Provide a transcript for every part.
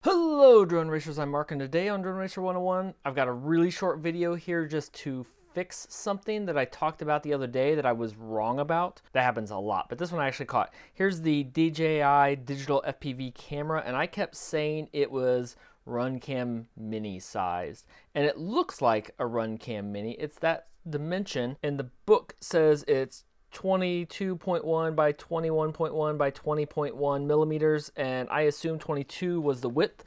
Hello Drone Racers, I'm Mark, and today on Drone Racer 101, I've got a really short video here just to fix something that I talked about the other day that I was wrong about. That happens a lot, but this one I actually caught. Here's the DJI Digital FPV Camera, and I kept saying it was Runcam Mini sized, and it looks like a Runcam Mini. It's that dimension, and the book says it's 22.1 by 21.1 by 20.1 millimeters, and I assume 22 was the width,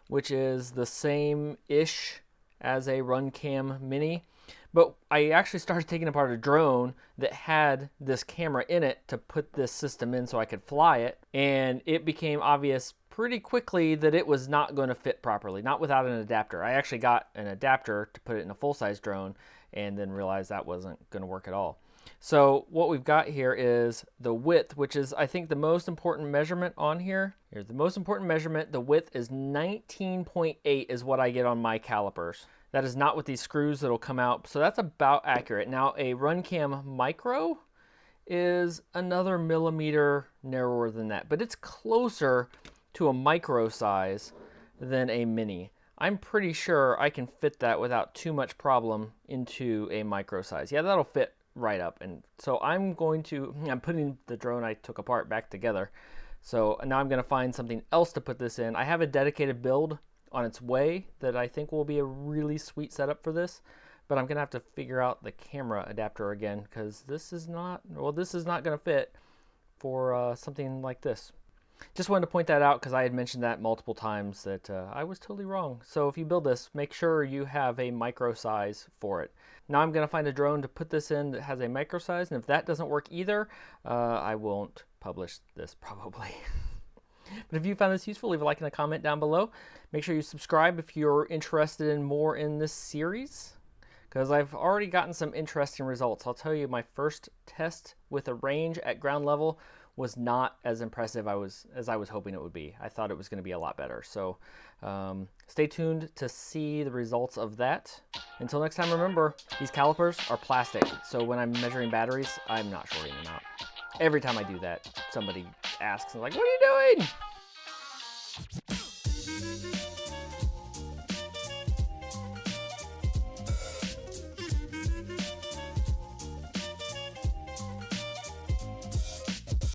which is the same-ish as a Runcam Mini. But I actually started taking apart a drone that had this camera in it to put this system in so I could fly it, and it became obvious pretty quickly that it was not going to fit properly, not without an adapter. I actually got an adapter to put it in a full-size drone and then realized that wasn't going to work at all. So what we've got here is the width, which is, I think, the most important measurement on here. Here's the most important measurement. The width is 19.8 is what I get on my calipers. That is not with these screws that'll come out, so that's about accurate. Now, a Runcam Micro is another millimeter narrower than that, but it's closer to a micro size than a mini. I'm pretty sure I can fit that without too much problem into a micro size. Yeah, that'll fit right up. And so I'm putting the drone I took apart back together. So now I'm going to find something else to put this in. I have a dedicated build on its way that I think will be a really sweet setup for this, but I'm going to have to figure out the camera adapter again, because this is not going to fit for something like this. Just wanted to point that out because I had mentioned that multiple times that I was totally wrong. So if you build this, make sure you have a micro size for it. Now I'm going to find a drone to put this in that has a micro size, and if that doesn't work either, I won't publish this probably. But if you found this useful, leave a like and a comment down below. Make sure you subscribe if you're interested in more in this series, because I've already gotten some interesting results. I'll tell you, my first test with a range at ground level was not as impressive as I was hoping it would be. I thought it was going to be a lot better. So stay tuned to see the results of that. Until next time, remember, these calipers are plastic. So when I'm measuring batteries, I'm not shorting them out. Every time I do that, somebody asks, I'm like, what are you doing?